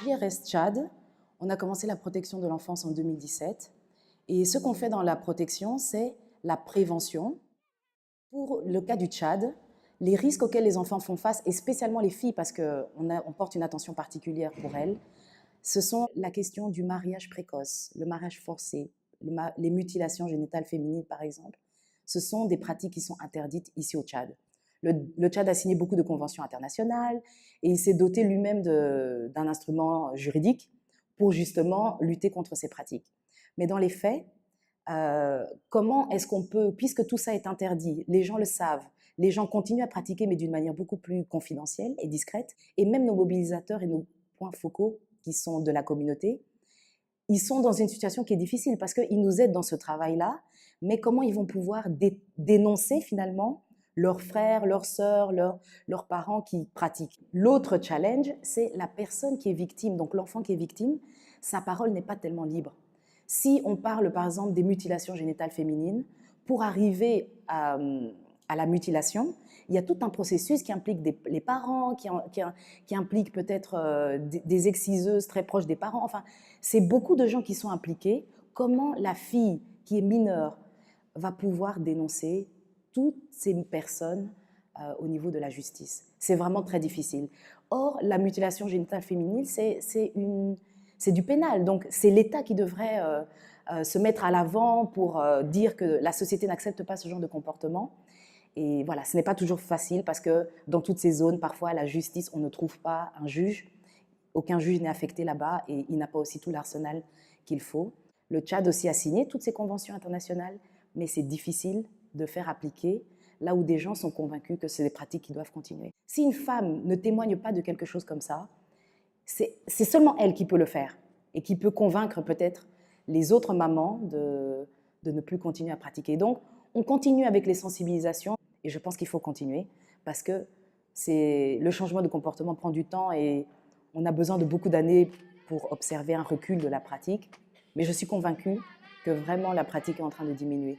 JRS Tchad, on a commencé la protection de l'enfance en 2017. Et ce qu'on fait dans la protection, c'est la prévention. Pour le cas du Tchad, les risques auxquels les enfants font face, et spécialement les filles, parce qu'on porte une attention particulière pour elles, ce sont la question du mariage précoce, le mariage forcé, les mutilations génitales féminines, par exemple. Ce sont des pratiques qui sont interdites ici au Tchad. Le Tchad a signé beaucoup de conventions internationales et il s'est doté lui-même d'un instrument juridique pour justement lutter contre ces pratiques. Mais dans les faits, comment est-ce qu'on peut, puisque tout ça est interdit, les gens le savent, les gens continuent à pratiquer mais d'une manière beaucoup plus confidentielle et discrète, et même nos mobilisateurs et nos points focaux qui sont de la communauté, ils sont dans une situation qui est difficile parce qu'ils nous aident dans ce travail-là, mais comment ils vont pouvoir dénoncer finalement leurs frères, leurs sœurs, leurs parents qui pratiquent. L'autre challenge, c'est la personne qui est victime, donc l'enfant qui est victime, sa parole n'est pas tellement libre. Si on parle par exemple des mutilations génitales féminines, pour arriver à la mutilation, il y a tout un processus qui implique les parents, qui implique peut-être des exciseuses très proches des parents. Enfin, c'est beaucoup de gens qui sont impliqués. Comment la fille qui est mineure va pouvoir dénoncer toutes ces personnes au niveau de la justice? C'est vraiment très difficile. Or, la mutilation génitale féminine, c'est du pénal. Donc, c'est l'État qui devrait se mettre à l'avant pour dire que la société n'accepte pas ce genre de comportement. Et voilà, ce n'est pas toujours facile parce que dans toutes ces zones, parfois, la justice, on ne trouve pas un juge. Aucun juge n'est affecté là-bas et il n'a pas aussi tout l'arsenal qu'il faut. Le Tchad aussi a signé toutes ces conventions internationales, mais c'est difficile de faire appliquer là où des gens sont convaincus que c'est des pratiques qui doivent continuer. Si une femme ne témoigne pas de quelque chose comme ça, c'est seulement elle qui peut le faire et qui peut convaincre peut-être les autres mamans de ne plus continuer à pratiquer. Donc, on continue avec les sensibilisations et je pense qu'il faut continuer parce que le changement de comportement prend du temps et on a besoin de beaucoup d'années pour observer un recul de la pratique. Mais je suis convaincue que vraiment la pratique est en train de diminuer.